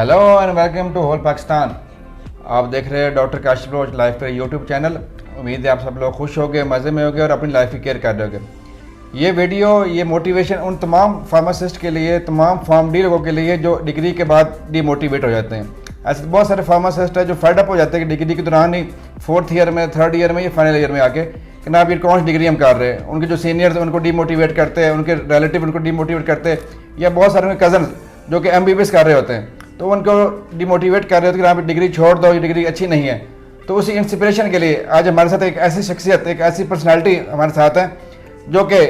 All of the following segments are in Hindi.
Hello and welcome to whole Pakistan. आप देख रहे हैं डॉक्टर काशिफ बलोच लाइफ पे यूट्यूब चैनल। उम्मीद है आप सब लोग खुश होगे, मज़े में होगे और अपनी लाइफ की केयर कर रहे होगे। ये वीडियो ये मोटिवेशन उन तमाम फार्मासिस्ट के लिए, तमाम फार्म डी लोगों के लिए जो डिग्री के बाद डीमोटिवेट हो जाते हैं। ऐसे बहुत सारे फार्मासिस्ट हैं जो फेडअप हो जाते हैं कि डिग्री के दौरान ही 4th ईयर में, 3rd ईयर में या फाइनल ईयर में आके कि ना अब ये कौन सी डिग्री हम कर रहे हैं। उनके जो सीनियर्स उनको डीमोटिवेट करते हैं, उनके रिलेटिव उनको डीमोटिवेट करते हैं, या बहुत सारे उनके कज़न जो कि MBBS कर रहे होते हैं तो उनको डिमोटिवेट कर रहे होते हैं कि आप डिग्री छोड़ दो, ये डिग्री अच्छी नहीं है। तो उसी इंस्पिरेशन के लिए आज हमारे साथ एक ऐसी शख्सियत, एक ऐसी पर्सनैलिटी हमारे साथ है जो कि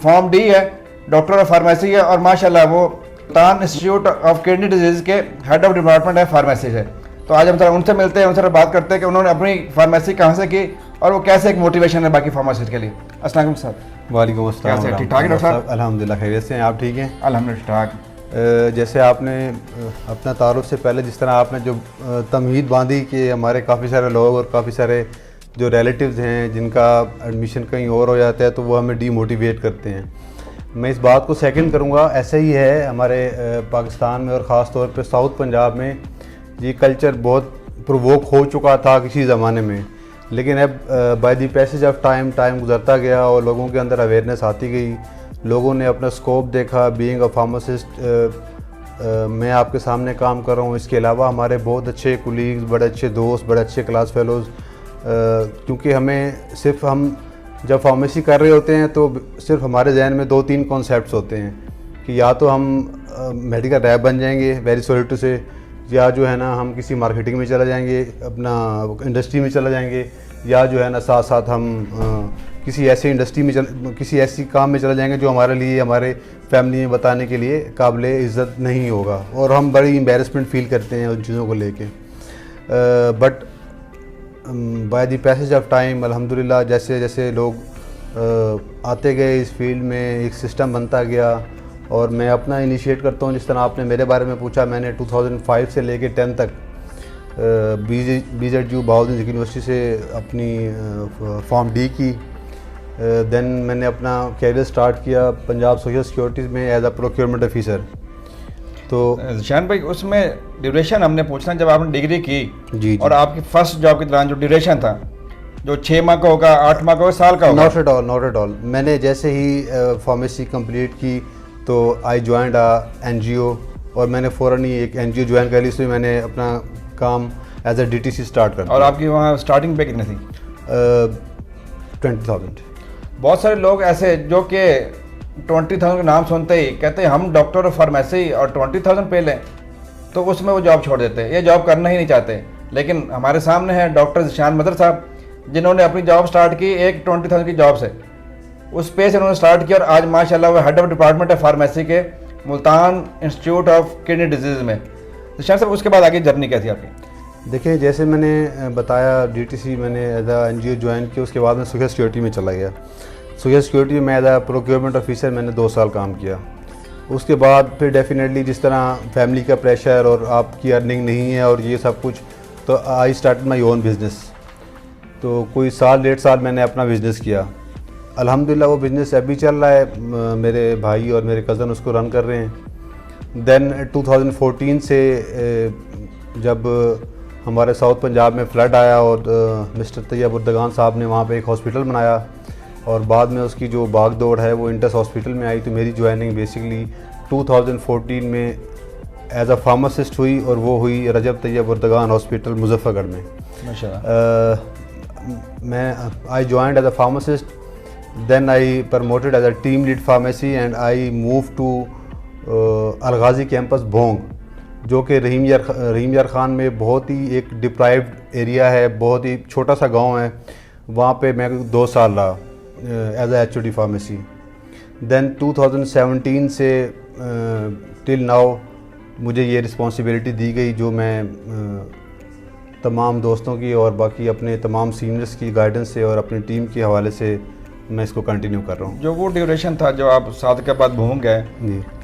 फॉर्म डी है, डॉक्टर ऑफ फार्मेसी है और माशाल्लाह वो Multan institute of kidney disease के हेड ऑफ डिपार्टमेंट है फार्मेसी है। तो आज हम थोड़ा उनसे मिलते हैं, उनसे बात करते हैं कि उन्होंने अपनी फार्मेसी कहाँ से की और वो कैसे एक मोटिवेशन है बाकी फार्मासिस्ट के लिए। अस्सलाम वालेकुम सर। वालेकुम अस्सलाम। कैसे, ठीक ठाक है डॉक्टर साहब? अल्हम्दुलिल्लाह खैरियत से हैं, आप ठीक हैं? अल्हम्दुलिल्लाह ठाक। जैसे आपने अपना तारुफ से पहले जिस तरह आपने जो तमहीद बांधी कि हमारे काफ़ी सारे लोग और काफ़ी सारे जो रिलेटिव्स हैं जिनका एडमिशन कहीं और हो जाता है तो वो हमें डीमोटिवेट करते हैं, मैं इस बात को सेकंड करूँगा। ऐसा ही है हमारे पाकिस्तान में और ख़ास तौर पे साउथ पंजाब में ये कल्चर बहुत प्रोवोक हो चुका था किसी ज़माने में, लेकिन अब by the passage of time गुजरता गया और लोगों के अंदर अवेयरनेस आती गई, लोगों ने अपना स्कोप देखा। बीइंग अ फार्मासिस्ट मैं आपके सामने काम कर रहा हूँ, इसके अलावा हमारे बहुत अच्छे कुलीग्स, बड़े अच्छे दोस्त, बड़े अच्छे क्लास फेलोज़, क्योंकि हमें सिर्फ हम जब फार्मेसी कर रहे होते हैं तो सिर्फ हमारे जहन में 2-3 कॉन्सेप्ट्स होते हैं कि या तो हम मेडिकल रैप बन जाएंगे वेरी सॉरी टू से, या जो है ना हम किसी मार्केटिंग में चला जाएंगे, अपना इंडस्ट्री में चला जाएंगे, या जो है ना साथ साथ हम किसी ऐसी इंडस्ट्री में किसी ऐसी काम में चला जाएंगे जो हमारे लिए, हमारे फैमिली में बताने के लिए काबिल इज़्ज़त नहीं होगा और हम बड़ी एम्बेरसमेंट फील करते हैं उन चीज़ों को लेके। But by the passage of time अल्हम्दुलिल्लाह जैसे जैसे लोग आते गए इस फील्ड में एक सिस्टम बनता गया और मैं अपना इनिशिएट करता हूँ। जिस तरह आपने मेरे बारे में पूछा, मैंने 2005 से लेके 10 तक BZU बहाउद्दीन यूनिवर्सिटी से अपनी फॉर्म डी की। देन मैंने अपना कैरियर स्टार्ट किया पंजाब सोशल सिक्योरिटी में एज अ प्रोक्योरमेंट ऑफिसर। तो शान भाई उसमें ड्यूरेशन हमने पूछना, जब आपने डिग्री की जी और आपकी फर्स्ट जॉब के दौरान जो ड्यूरेशन था, जो 6 माह का होगा, 8 माह का होगा, साल का होगा? Not at all. मैंने जैसे ही फार्मेसी कंप्लीट की तो आई ज्वाइंड NGO और मैंने फ़ौरन ही एक NGO ज्वाइन कर ली, इसमें मैंने अपना काम एज अ DTC स्टार्ट कर दिया। और आपकी वहाँ स्टार्टिंग पे कितनी थी? 20,000। बहुत सारे लोग ऐसे जो कि 20,000 का नाम सुनते ही कहते हैं हम डॉक्टर ऑफ फार्मेसी और 20,000 पे लें, तो उसमें वो जॉब छोड़ देते हैं, ये जॉब करना ही नहीं चाहते। लेकिन हमारे सामने हैं डॉक्टर ज़ीशान मदर साहब, जिन्होंने अपनी जॉब स्टार्ट की एक 20,000 की जॉब से, उस पे से उन्होंने स्टार्ट किया और आज माशाल्लाह वो हेड ऑफ डिपार्टमेंट है फार्मेसी के Multan institute of kidney disease में। ज़ीशान साहब उसके बाद आगे जर्नी क्या थी आपकी? देखिए, जैसे मैंने बताया DTC मैंने एज अ NGO ज्वाइन किया, उसके बाद मैं सोशल सिक्योरिटी में चला गया। सोशल सिक्योरिटी में एज अ प्रोक्योरमेंट ऑफिसर मैंने 2 साल काम किया। उसके बाद फिर डेफिनेटली जिस तरह फैमिली का प्रेशर और आपकी अर्निंग नहीं है और ये सब कुछ, तो I start my own business. तो कोई 1.5 साल मैंने अपना बिज़नेस किया। अल्हम्दुलिल्लाह वो बिज़नेस अभी चल रहा है, मेरे भाई और मेरे कज़न उसको रन कर रहे हैं। देन 2014 से जब हमारे साउथ पंजाब में फ्लड आया और मिस्टर तैयब उर्दगान साहब ने वहाँ पे एक हॉस्पिटल बनाया और बाद में उसकी जो भाग दौड़ है वो इंटस हॉस्पिटल में आई, तो मेरी ज्वाइनिंग बेसिकली 2014 में एज अ फार्मासिस्ट हुई और वो हुई Recep Tayyip Erdogan hospital Muzaffargarh में। मैं I joined as a pharmacist, then I promoted as a team lead pharmacy and I move to Alghazi campus Bhong, जो कि रहीम यार ख़ान में बहुत ही एक डिप्राइव्ड एरिया है, बहुत ही छोटा सा गांव है। वहाँ पे मैं 2 साल रहा as a HOD pharmacy. Then 2017 से टिल नाउ मुझे ये रिस्पॉन्सिबिलिटी दी गई, जो मैं तमाम दोस्तों की और बाकी अपने तमाम सीनियर्स की गाइडेंस से और अपनी टीम के हवाले से मैं इसको कंटिन्यू कर रहा हूँ। जो वो ड्यूरेशन था जो आप 7 के बाद भूम गए,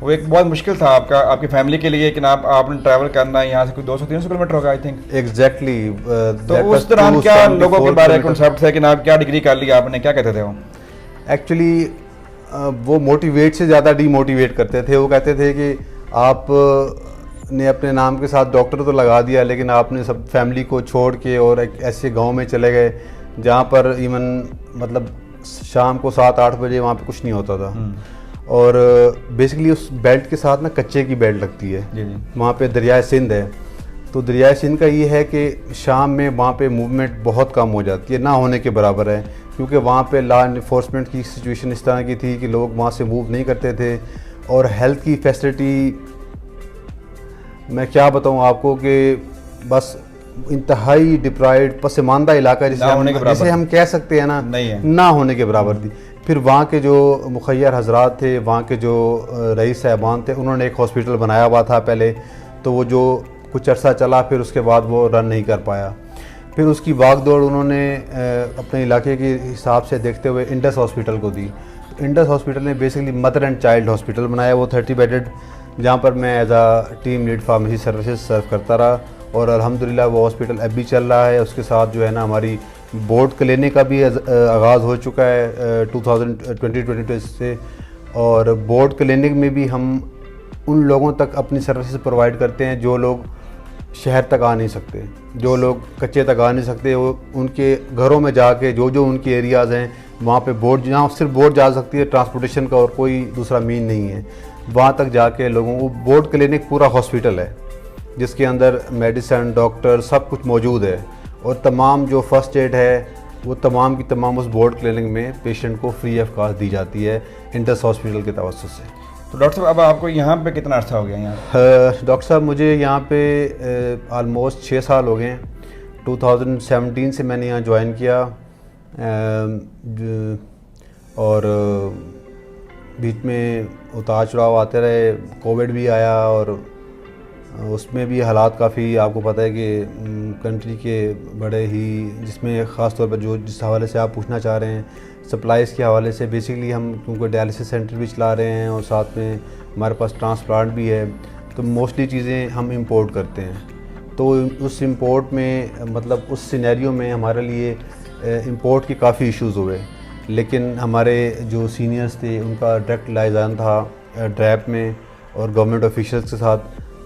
वो एक बहुत मुश्किल था आपकी फैमिली के लिए कि ना आपने ट्रैवल करना है, यहाँ से कोई 200-300 किलोमीटर होगा आई थिंक। एग्जैक्टली। तो उस दौरान क्या लोगों के बारे में कॉन्सेप्ट थे कि ना आप क्या डिग्री कर ली आपने, क्या कहते थे वो? एक्चुअली वो मोटिवेट से ज़्यादा डीमोटिवेट करते थे। वो कहते थे कि आप ने अपने नाम के साथ डॉक्टर तो लगा दिया, लेकिन आपने सब फैमिली को छोड़ के और एक ऐसे गांव में चले गए जहां पर इवन मतलब शाम को 7-8 बजे वहां पे कुछ नहीं होता था। और बेसिकली उस बेल्ट के साथ ना कच्चे की बेल्ट लगती है। जी जी। वहाँ पे दरियाए सिंध है, तो दरियाए सिंध का ये है कि शाम में वहाँ पे मूवमेंट बहुत कम हो जाती है, ना होने के बराबर है, क्योंकि वहाँ पे लॉ इन्फोर्समेंट की सिचुएशन इस तरह की थी कि लोग वहाँ से मूव नहीं करते थे। और हेल्थ की फैसिलिटी मैं क्या बताऊँ आपको कि बस इंतहाई डिप्राइव्ड पसमानदा इलाका जिसे हम कह सकते हैं ना, नहीं है, ना होने के बराबर थी। फिर वहाँ के जो मुखैर हजरात थे, वहाँ के जो रईस साहबान थे, उन्होंने एक हॉस्पिटल बनाया हुआ था पहले, तो वो जो कुछ अरसा चला फिर उसके बाद वो रन नहीं कर पाया। फिर उसकी भाग दौड़ उन्होंने अपने इलाके के हिसाब से देखते हुए इंडस हॉस्पिटल को दी। इंडस हॉस्पिटल ने basically mother and child hospital बनाया, वो 30 बेडेड, जहाँ पर मैं एज आ टीम लीड फार्मेसी सर्विसेज सर्व करता रहा। और अल्हम्दुलिल्लाह वो हॉस्पिटल अब भी चल रहा है। उसके साथ जो है ना हमारी बोर्ड क्लिनिक का भी आगाज़ हो चुका है 2022 से। और बोर्ड क्लिनिक में भी हम उन लोगों तक अपनी सर्विसेज प्रोवाइड करते हैं जो लोग शहर तक आ नहीं सकते, जो लोग कच्चे तक आ नहीं सकते, वो उनके घरों में जाके जो उनके एरियाज़ हैं वहाँ पे बोर्ड, जहाँ सिर्फ बोर्ड जा सकती है, ट्रांसपोर्टेशन का और कोई दूसरा मीन नहीं है, वहाँ तक जाके लोगों को बोर्ड क्लिनिक पूरा हॉस्पिटल है जिसके अंदर मेडिसिन, डॉक्टर सब कुछ मौजूद है। और तमाम जो फर्स्ट एड है वो तमाम की तमाम उस बोर्ड क्लिनिक में पेशेंट को फ्री ऑफ कॉस्ट दी जाती है इंडस हॉस्पिटल के तवज्जुह से। तो डॉक्टर साहब अब आपको यहाँ पे कितना अर्सा हो गया यहाँ? डॉक्टर साहब मुझे यहाँ पे ऑलमोस्ट 6 साल हो गए हैं। 2017 से मैंने यहाँ ज्वाइन किया और बीच में उतार चढ़ाव आते रहे, कोविड भी आया और उसमें भी हालात काफ़ी आपको पता है कि कंट्री के बड़े ही, जिसमें ख़ास तौर पर जो जिस हवाले से आप पूछना चाह रहे हैं सप्लाईज़ के हवाले से, बेसिकली हम क्योंकि डायलिसिस सेंटर भी चला रहे हैं और साथ में हमारे पास ट्रांसप्लांट भी है, तो मोस्टली चीज़ें हम इंपोर्ट करते हैं। तो उस इंपोर्ट में मतलब उस सिनेरियो में हमारे लिए इंपोर्ट के काफ़ी इश्यूज़ हुए, लेकिन हमारे जो सीनियर्स थे उनका डायरेक्ट लाइजान था ड्रैप में और गवर्नमेंट ऑफिशियल्स के साथ,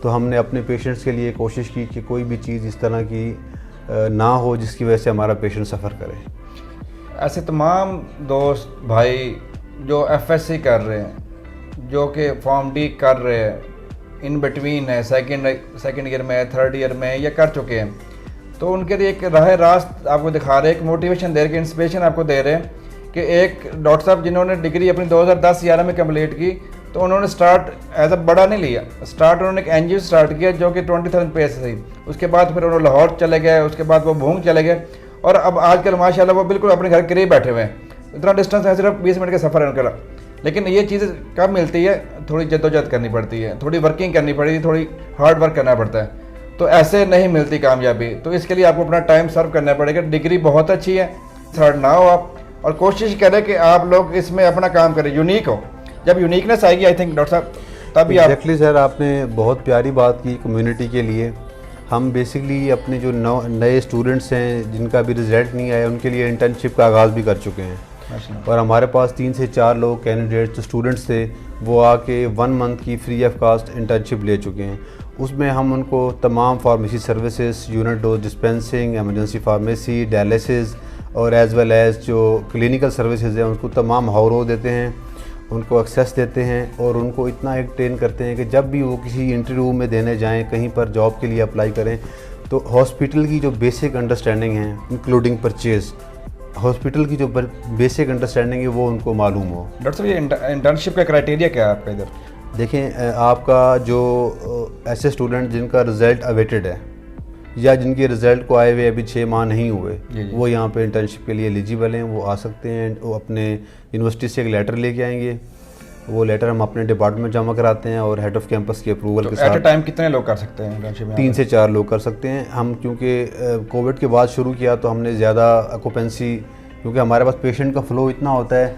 तो हमने अपने पेशेंट्स के लिए कोशिश की कि कोई भी चीज़ इस तरह की ना हो जिसकी वजह से हमारा पेशेंट सफ़र करे। ऐसे तमाम दोस्त भाई जो एफएससी कर रहे हैं, जो कि फॉर्म डी कर रहे हैं, इन बिटवीन है, सेकंड ईयर में, थर्ड ईयर में या कर चुके हैं, तो उनके लिए एक राह रास्त आपको दिखा रहे हैं, एक मोटिवेशन दे रहे हैं, इंस्पिरेशन आपको दे रहे हैं कि एक डॉक्टर साहब जिन्होंने डिग्री अपनी 2010-11 में कंप्लीट की, तो उन्होंने स्टार्ट एज अ बड़ा नहीं लिया, स्टार्ट उन्होंने एक एनजीओ स्टार्ट किया जो कि 20,000 पे से थी। उसके बाद फिर उन्होंने लाहौर चले गए, उसके बाद वो भूंग चले गए और अब आजकल माशाल्लाह वो बिल्कुल अपने घर करीब बैठे हुए हैं। इतना डिस्टेंस है, सिर्फ 20 मिनट का सफ़र है उनका। लेकिन ये चीज़ कब मिलती है? थोड़ी जद्दोजहद करनी पड़ती है, थोड़ी वर्किंग करनी पड़ती है, थोड़ी हार्ड वर्क करना पड़ता है, तो ऐसे नहीं मिलती कामयाबी। तो इसके लिए आपको अपना टाइम सर्व करना पड़ेगा। डिग्री बहुत अच्छी है, थर्ड ना हो आप, और कोशिश करें कि आप लोग इसमें अपना काम करें, यूनिक हो। जब यूनिकनेस आएगी आई थिंक डॉक्टर साहब तभी आप। एक्जैक्टली सर, आपने बहुत प्यारी बात की कम्युनिटी के लिए। हम बेसिकली अपने जो नए स्टूडेंट्स हैं जिनका भी रिजल्ट नहीं आया उनके लिए इंटर्नशिप का आगाज़ भी कर चुके हैं, और हमारे पास 3 से 4 लोग कैंडिडेट्स जो स्टूडेंट्स थे वो आके 1 मंथ की फ्री ऑफ कास्ट इंटर्नशिप ले चुके हैं। उसमें हम उनको तमाम pharmacy services, unit dose dispensing, emergency pharmacy, dialysis और एज़ वेल एज़ जो क्लिनिकल सर्विसेज हैं उनको तमाम हाउरो देते हैं, उनको एक्सेस देते हैं और उनको इतना एक ट्रेन करते हैं कि जब भी वो किसी इंटरव्यू में देने जाएं, कहीं पर जॉब के लिए अप्लाई करें, तो हॉस्पिटल की जो बेसिक अंडरस्टैंडिंग है इंक्लूडिंग परचेज़, हॉस्पिटल की जो बेसिक अंडरस्टैंडिंग है वो उनको मालूम हो। डॉक्टर साहब ये इंटर्नशिप का क्राइटेरिया क्या है आपका इधर? देखें, आपका जो ऐसे स्टूडेंट जिनका रिज़ल्ट अवेटेड है या जिनके रिज़ल्ट को आए हुए अभी 6 माह नहीं हुए, वो यहाँ पे इंटर्नशिप के लिए एलिजिबल हैं, वो आ सकते हैं। वो अपने यूनिवर्सिटी से एक लेटर लेके आएंगे, वो लेटर हम अपने डिपार्टमेंट में जमा कराते हैं और हेड ऑफ कैंपस के अप्रूवल के साथ। एट अ टाइम कितने लोग कर सकते हैं इंटर्नशिप में? 3 से 4 लोग कर सकते हैं। हम क्योंकि कोविड के बाद शुरू किया तो हमने ज़्यादा ऑक्यूपेंसी, क्योंकि हमारे पास पेशेंट का फ़्लो इतना होता है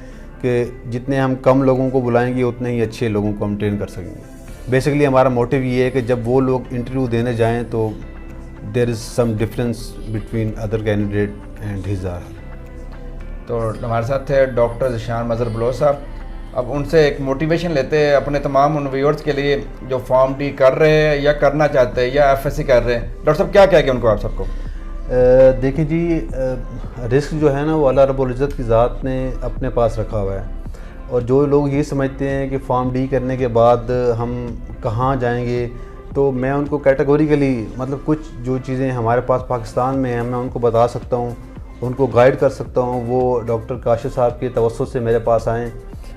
कि जितने हम कम लोगों को बुलाएंगे उतने ही अच्छे लोगों को हम ट्रेन कर सकेंगे। बेसिकली हमारा मोटिव ये है कि जब वो लोग इंटरव्यू देने जाएँ तो there is some difference between other candidate and his आर। तो हमारे साथ थे डॉक्टर ज़ीशान मज़हर बलोच साहब, अब उनसे एक मोटिवेशन लेते हैं अपने तमाम उन व्यूअर्स के लिए जो फॉर्म डी कर रहे हैं या करना चाहते हैं या एफएससी कर रहे हैं। डॉक्टर साहब क्या कहेंगे उनको, आप सबको? देखिए जी, रिस्क जो है ना वो अल्लाह रब्बुल इज़्ज़त की ज़ात ने अपने पास रखा हुआ है, और जो लोग ये समझते हैं कि फॉर्म डी करने के बाद हम कहाँ जाएंगे, तो मैं उनको कैटेगोरिकली मतलब कुछ जो चीज़ें हमारे पास पाकिस्तान में हैं मैं उनको बता सकता हूँ, उनको गाइड कर सकता हूँ। वो डॉक्टर काशिफ साहब के तवज्जुह से मेरे पास आएँ,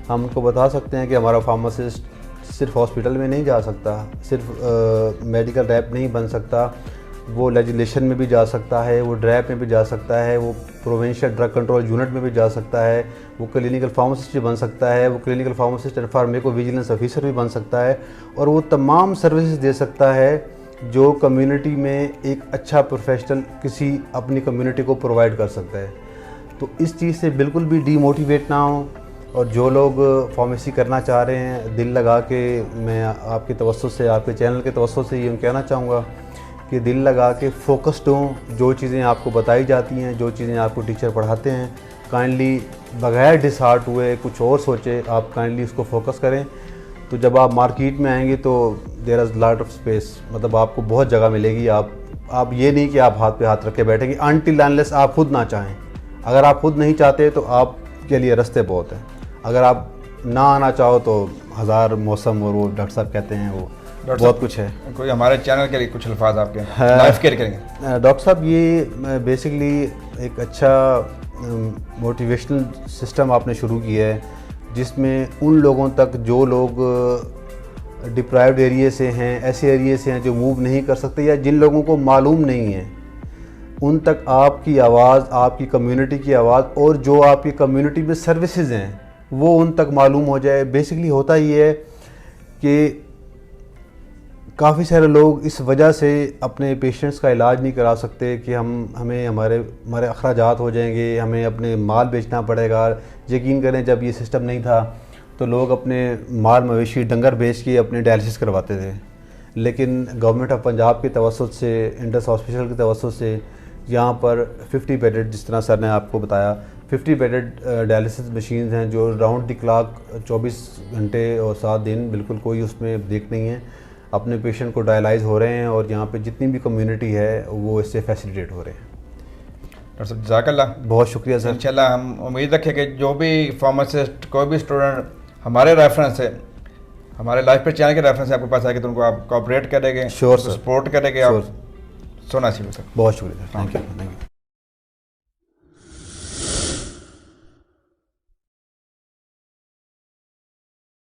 हम उनको बता सकते हैं कि हमारा फार्मासिस्ट सिर्फ हॉस्पिटल में नहीं जा सकता, सिर्फ मेडिकल रैप नहीं बन सकता, वो लेजिस्लेशन में भी जा सकता है, वो ड्रैप में भी जा सकता है, वो प्रोविंशियल ड्रग कंट्रोल यूनिट में भी जा सकता है, वो क्लिनिकल फार्मासिस्ट भी बन सकता है, वो clinical pharmacist and pharmaco vigilance officer भी बन सकता है, और वो तमाम सर्विसेज दे सकता है जो कम्युनिटी में एक अच्छा प्रोफेशनल किसी अपनी कम्युनिटी को प्रोवाइड कर सकता है। तो इस चीज़ से बिल्कुल भी डीमोटिवेट ना हो, और जो लोग फार्मेसी करना चाह रहे हैं दिल लगा के, मैं आपके तवज्जुह से, आपके चैनल के तवज्जुह से ये कहना चाहूँगा कि दिल लगा के फोकस्ड हों। जो चीज़ें आपको बताई जाती हैं, जो चीज़ें आपको टीचर पढ़ाते हैं, काइंडली बगैर डिसहार्ट हुए कुछ और सोचे, आप काइंडली उसको फोकस करें। तो जब आप मार्केट में आएंगे तो there is lot of space, मतलब आपको बहुत जगह मिलेगी। आप ये नहीं कि आप हाथ पे हाथ रख के बैठेंगे अनटिल अनलेस आप खुद ना चाहें। अगर आप खुद नहीं चाहते तो आपके लिए रास्ते बहुत हैं। अगर आप ना आना चाहो तो हज़ार मौसम, और वो डॉक्टर साहब कहते हैं वो बहुत कुछ है। कोई हमारे चैनल के लिए कुछ अल्फाज आपके लाइफ केयर करेंगे? डॉक्टर साहब, ये बेसिकली एक अच्छा मोटिवेशनल सिस्टम आपने शुरू किया है जिसमें उन लोगों तक जो लोग डिप्राइव्ड एरिया से हैं, ऐसे एरिया से हैं जो मूव नहीं कर सकते या जिन लोगों को मालूम नहीं है, उन तक आपकी आवाज़, आपकी कम्युनिटी की आवाज़, और जो आपकी कम्युनिटी में सर्विसेज हैं वो उन तक मालूम हो जाए। बेसिकली होता ये है कि काफ़ी सारे लोग इस वजह से अपने पेशेंट्स का इलाज नहीं करा सकते कि हमें हमारे अखराजात हो जाएंगे, हमें अपने माल बेचना पड़ेगा। यकीन करें, जब ये सिस्टम नहीं था तो लोग अपने माल मवेशी डंगर बेच के अपने डायलिसिस करवाते थे, लेकिन गवर्नमेंट ऑफ पंजाब के तवज्जुह से, इंडस हॉस्पिटल के तवज्जुह से यहाँ पर 50 बेडेड, जिस तरह सर ने आपको बताया, 50 बेडेड डायलिसिस मशीन्स हैं जो राउंड द क्लॉक 24 घंटे और 7 दिन बिल्कुल कोई उसमें ब्रेक नहीं है, अपने पेशेंट को डायलाइज हो रहे हैं, और यहाँ पे जितनी भी कम्युनिटी है वो इससे फैसिलिटेट हो रहे हैं। डॉक्टर साहब जज़ाकल्लाह, बहुत शुक्रिया सर। इंशाल्लाह हम उम्मीद रखें कि जो भी फार्मासिस्ट, कोई भी स्टूडेंट हमारे रेफरेंस से, हमारे लाइफ पे चैनल के रेफरेंस से आपके पास आएगा तो उनको आप कोऑपरेट करेंगे, श्योर सर, सपोर्ट करेंगे, आप सोना चाहिए सर। बहुत शुक्रिया, थैंक यू।